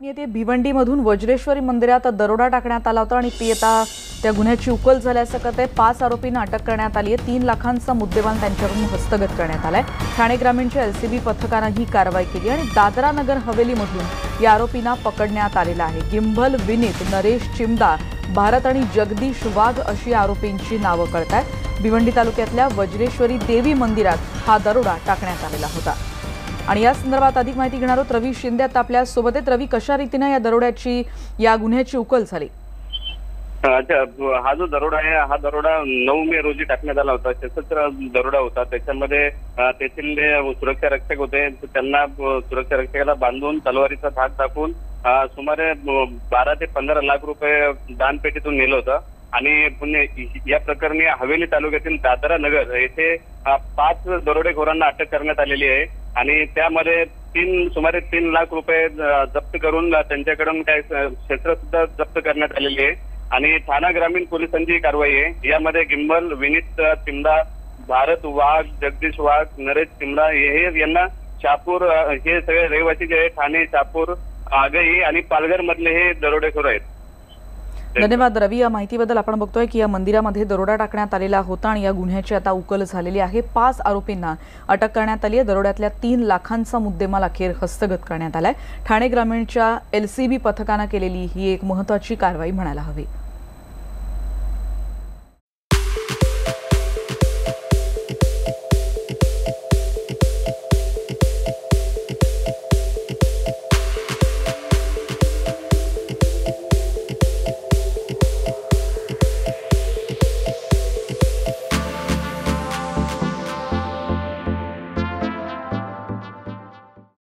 येथे भिवंडीमधून वज्रेश्वरी मंदिरात दरोडा टाकण्यात आला होता आणि ती आता त्या गुन्ह्याची उकल झाल्याचं कळतंय। 5 आरोपींना अटक करण्यात आली आहे। 3 लाखांचा मुद्देमाल त्यांच्याकडून हस्तगत करण्यात आलाय। ठाणे ग्रामीणच्या एलसीबी पथकाने ही कारवाई केली आणि दादरा नगर हवेलीमधून या आरोपींना पकडण्यात आलेला आहे। गिंभल विनीत, नरेश चिमदा, भारत आणि जगदीश वाघ अशी आरोपींची नावं कळतायत। भिवंडी तालुक्यातल्या वज्रेश्वरी देवी मंदिरात हा दरोडा टाकण्यात आलेला होता आणि या संदर्भात अधिक माहिती घेणार आहोत। रवी शिंदे आता आपल्या सोबत आहेत। रवी, कशा रीतीने या गुन्ह्याची उकल झाली? हा जो दरोडा आहे, हा दरोडा 9 मे रोजी टाकण्यात आला होता। सशस्त्र दरोडा होता। त्याच्यामध्ये तेथील सुरक्षा रक्षक होते, त्यांना सुरक्षा रक्षकाला बांधून तलवारीचा धाक दाखवून सुमारे 12 ते 15 लाख रुपये दानपेटीतून नेलं होतं आणि या प्रकरणी हवेली तालुक्यातील दादरा नगर येथे 5 दरोडेखोरांना अटक करण्यात आलेली आहे आणि त्यामध्ये सुमारे 3 लाख रुपये जप्त करून त्यांच्याकडून काय शस्त्र सुद्धा जप्त करण्यात आलेली आहे आणि ठाणा ग्रामीण पोलिसांची कारवाई आहे। यामध्ये गिंबल, विनीत चिमदा, भारत वाघ, जगदीश वाघ, नरेश चिमदा हे यांना शापूर हे सगळे रहिवासी जे आहे ठाणे, शापूर, आगई आणि पालघर मधले हे दरोडेखोर आहेत। धन्यवाद रवी, या माहितीबद्दल। आपण बघतोय की या मंदिरामध्ये दरोडा टाकण्यात आलेला होता आणि या गुन्ह्याची आता उकल झालेली आहे। 5 आरोपींना अटक करण्यात आली आहे। दरोड्यातल्या 3 लाखांचा मुद्देमाल अखेर हस्तगत करण्यात आलाय। ठाणे ग्रामीणच्या एलसीबी पथकाने केलेली ही एक महत्त्वाची कारवाई म्हणायला हवी।